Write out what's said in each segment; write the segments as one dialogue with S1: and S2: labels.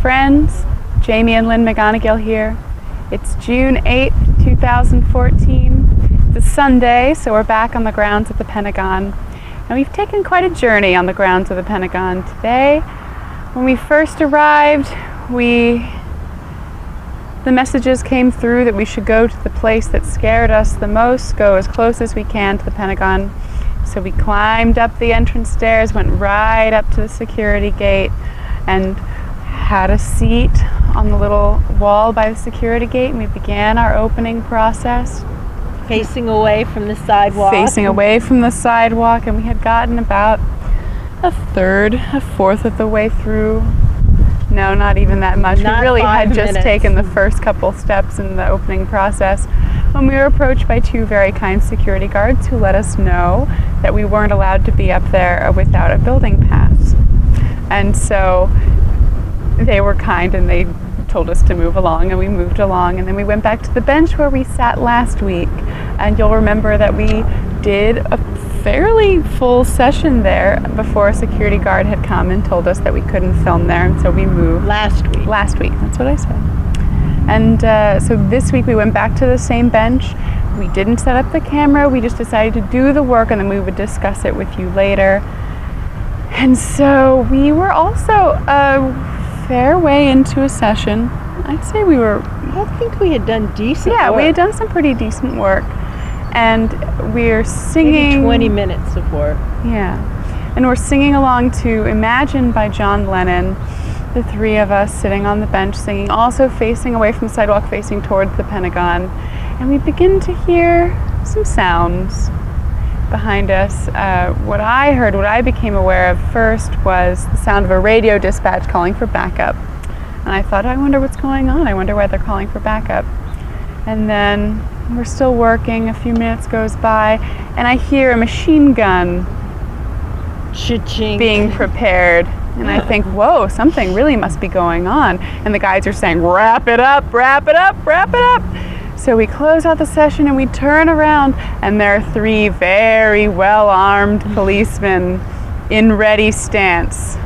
S1: Friends, Jamie and Lynn McGonigal here. It's June 8th, 2014. It's a Sunday, so we're back on the grounds of the Pentagon. And we've taken quite a journey on the grounds of the Pentagon today. When we first arrived, the messages came through that we should go to the place that scared us the most, go as close as we can to the Pentagon. So we climbed up the entrance stairs, went right up to the security gate, and had a seat on the little wall by the security gate, and we began our opening process.
S2: Facing away from the sidewalk.
S1: Facing away from the sidewalk, and we had gotten about a fourth of the way through. No, not even that much.
S2: Not
S1: we really had
S2: 5
S1: just
S2: minutes.
S1: taken the first couple steps in the opening process when we were approached by two very kind security guards who let us know that we weren't allowed to be up there without a building pass. And so they were kind and they told us to move along, and we moved along, and then we went back to the bench where we sat last week. And you'll remember that we did a fairly full session there before a security guard had come and told us that we couldn't film there, and so we moved.
S2: Last week,
S1: that's what I said. And so this week we went back to the same bench. We didn't set up the camera, we just decided to do the work and then we would discuss it with you later. And so we were also a fair way into a session. I'd say we were...
S2: I think we had done decent work.
S1: Yeah, we had done some pretty decent work. And we're singing...
S2: Maybe 20 minutes of work.
S1: Yeah. And we're singing along to Imagine by John Lennon, the three of us sitting on the bench singing, also facing away from the sidewalk, facing towards the Pentagon. And we begin to hear some sounds behind us. What I became aware of first was the sound of a radio dispatch calling for backup. And I thought, I wonder what's going on. I wonder why they're calling for backup. And then we're still working, a few minutes goes by, and I hear a machine gun
S2: Cha-ching.
S1: being prepared. And I think, whoa, something really must be going on. And the guys are saying, wrap it up, wrap it up, wrap it up. So we close out the session and we turn around, and there are three very well-armed policemen in ready stance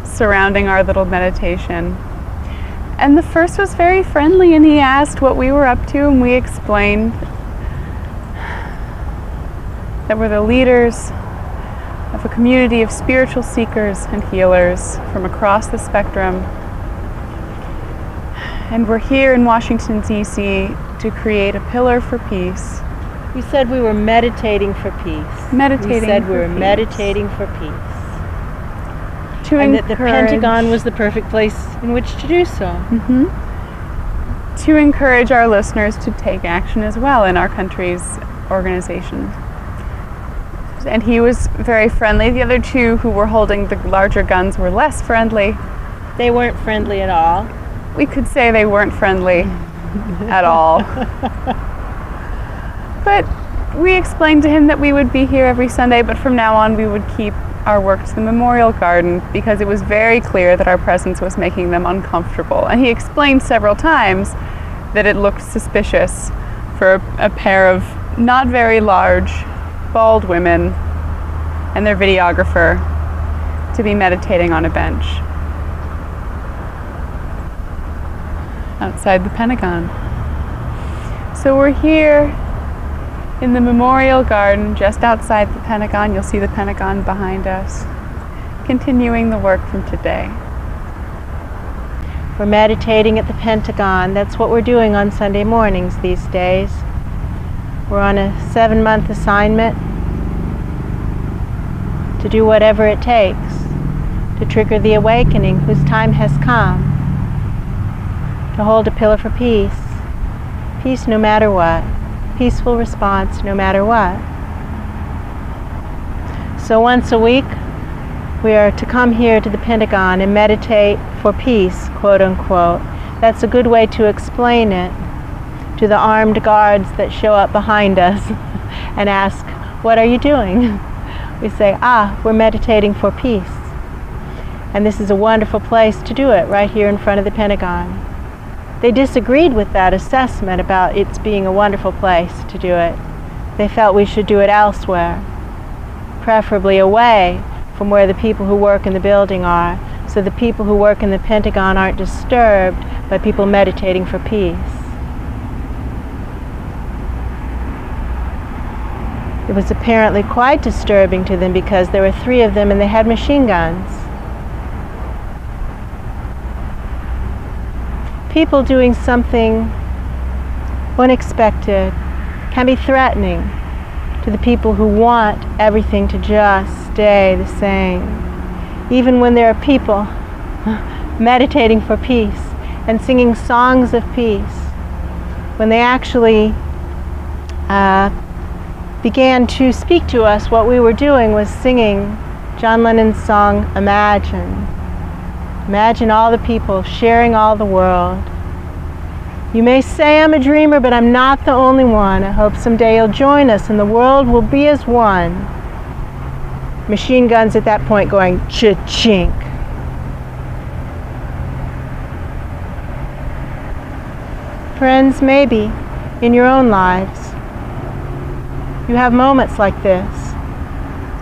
S1: surrounding our little meditation. And the first was very friendly, and he asked what we were up to, and we explained that we're the leaders of a community of spiritual seekers and healers from across the spectrum. And we're here in Washington, D.C. to create a pillar for peace.
S2: You said we were meditating for peace.
S1: Meditating
S2: We said we
S1: for
S2: were
S1: peace.
S2: meditating for peace.
S1: And
S2: that the Pentagon was the perfect place in which to do so.
S1: To encourage our listeners to take action as well in our country's organizations. And he was very friendly. The other two who were holding the larger guns were less friendly.
S2: They weren't friendly at all.
S1: We could say they weren't friendly at all. But we explained to him that we would be here every Sunday, but from now on we would keep our work to the memorial garden because it was very clear that our presence was making them uncomfortable. And he explained several times that it looked suspicious for a pair of not very large, bald women and their videographer to be meditating on a bench outside the Pentagon. So we're here in the memorial garden just outside the Pentagon. You'll see the Pentagon behind us, continuing the work from today.
S2: We're meditating at the Pentagon. That's what we're doing on Sunday mornings these days. We're on a 7-month assignment to do whatever it takes to trigger the awakening whose time has come, to hold a pillar for peace. Peace no matter what. Peaceful response no matter what. So once a week we are to come here to the Pentagon and meditate for peace, quote unquote. That's a good way to explain it to the armed guards that show up behind us and ask, what are you doing? We say, we're meditating for peace. And this is a wonderful place to do it, right here in front of the Pentagon. They disagreed with that assessment about its being a wonderful place to do it. They felt we should do it elsewhere, preferably away from where the people who work in the building are, so the people who work in the Pentagon aren't disturbed by people meditating for peace. It was apparently quite disturbing to them because there were 3 of them and they had machine guns. People doing something unexpected can be threatening to the people who want everything to just stay the same. Even when there are people meditating for peace and singing songs of peace, when they actually began to speak to us, what we were doing was singing John Lennon's song, Imagine. Imagine all the people sharing all the world. You may say I'm a dreamer, but I'm not the only one. I hope someday you'll join us and the world will be as one. Machine guns at that point going cha-chink. Friends, maybe in your own lives, you have moments like this,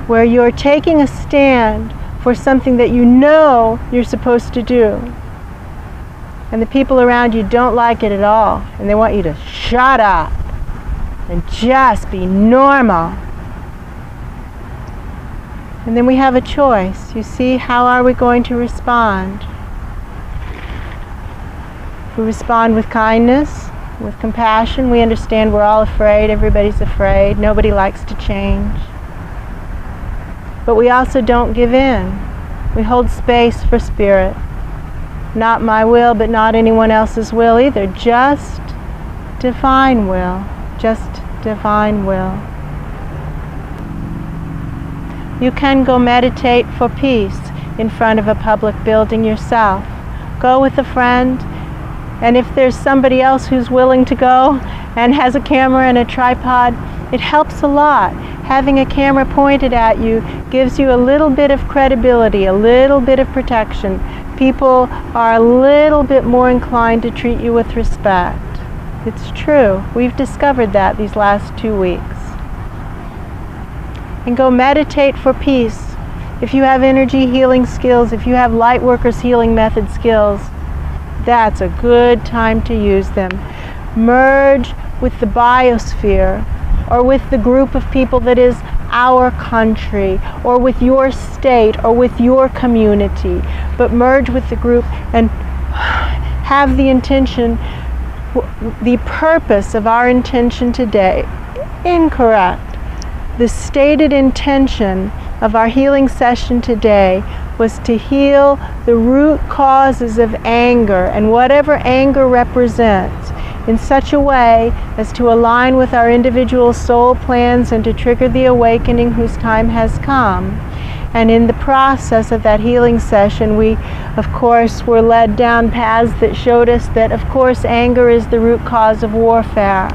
S2: where you're taking a stand for something that you know you're supposed to do. And the people around you don't like it at all, and they want you to shut up and just be normal. And then we have a choice. You see, how are we going to respond? If we respond with kindness, with compassion, we understand we're all afraid, everybody's afraid, nobody likes to change. But we also don't give in. We hold space for spirit. Not my will, but not anyone else's will either. Just divine will. Just divine will. You can go meditate for peace in front of a public building yourself. Go with a friend, and if there's somebody else who's willing to go and has a camera and a tripod, it helps a lot. Having a camera pointed at you gives you a little bit of credibility, a little bit of protection. People are a little bit more inclined to treat you with respect. It's true. We've discovered that these last 2 weeks. And go meditate for peace. If you have energy healing skills, if you have light workers healing method skills, that's a good time to use them. Merge with the biosphere, or with the group of people that is our country, or with your state, or with your community. But merge with the group and have the intention, the purpose of our intention today. Incorrect. The stated intention of our healing session today was to heal the root causes of anger and whatever anger represents in such a way as to align with our individual soul plans and to trigger the awakening whose time has come. And in the process of that healing session, we, of course, were led down paths that showed us that, of course, anger is the root cause of warfare.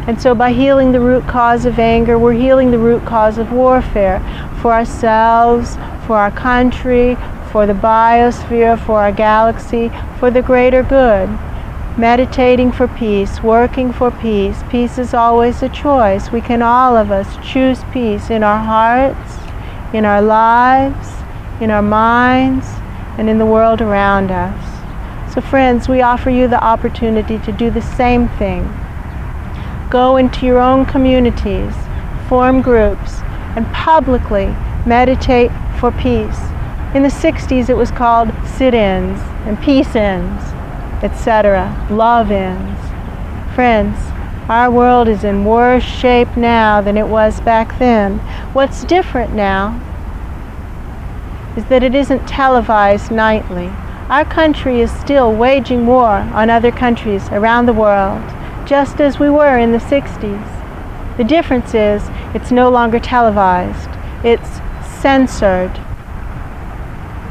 S2: And so by healing the root cause of anger, we're healing the root cause of warfare for ourselves, for our country, for the biosphere, for our galaxy, for the greater good. Meditating for peace, working for peace. Peace is always a choice. We can, all of us, choose peace in our hearts, in our lives, in our minds, and in the world around us. So friends, we offer you the opportunity to do the same thing. Go into your own communities, form groups, and publicly meditate for peace. In the 60s it was called sit-ins and peace-ins, etc., love-ins. Friends, our world is in worse shape now than it was back then. What's different now is that it isn't televised nightly. Our country is still waging war on other countries around the world, just as we were in the 60s. The difference is it's no longer televised. It's censored.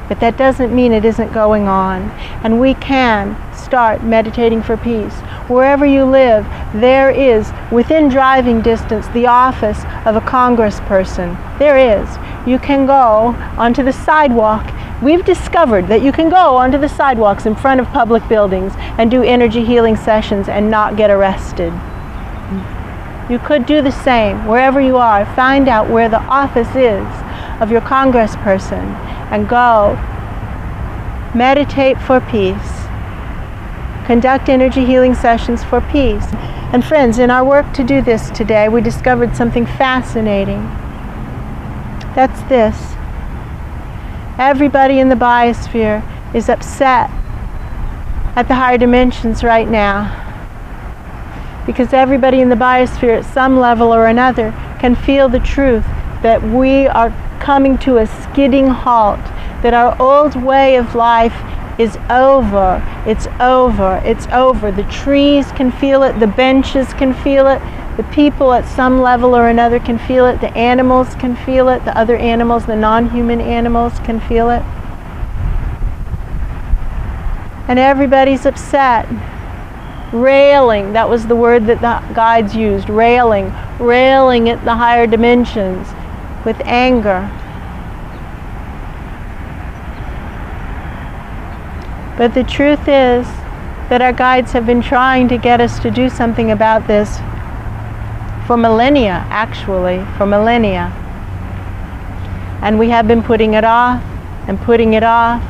S2: But that doesn't mean it isn't going on. And we can start meditating for peace. Wherever you live, there is, within driving distance, the office of a congressperson. There is. You can go onto the sidewalk. We've discovered that you can go onto the sidewalks in front of public buildings and do energy healing sessions and not get arrested. You could do the same wherever you are. Find out where the office is of your congressperson and go meditate for peace, conduct energy healing sessions for peace. And friends, in our work to do this today, we discovered something fascinating. That's this. Everybody in the biosphere is upset at the higher dimensions right now, because everybody in the biosphere at some level or another can feel the truth that we are coming to a skidding halt, that our old way of life is over. It's over. It's over. The trees can feel it. The benches can feel it. The people at some level or another can feel it. The animals can feel it. The other animals, the non-human animals, can feel it. And everybody's upset. Railing, that was the word that the guides used, railing at the higher dimensions with anger. But the truth is that our guides have been trying to get us to do something about this for millennia, actually, for millennia. And we have been putting it off, and putting it off,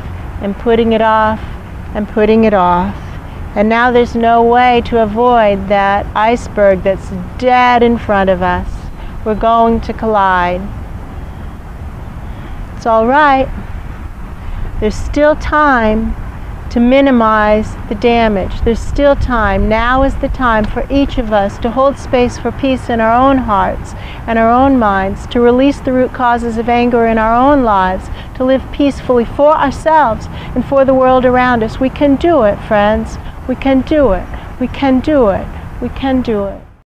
S2: and putting it off, and putting it off. And now there's no way to avoid that iceberg that's dead in front of us. We're going to collide. It's all right. There's still time to minimize the damage. There's still time. Now is the time for each of us to hold space for peace in our own hearts and our own minds, to release the root causes of anger in our own lives, to live peacefully for ourselves and for the world around us. We can do it, friends. We can do it. We can do it. We can do it.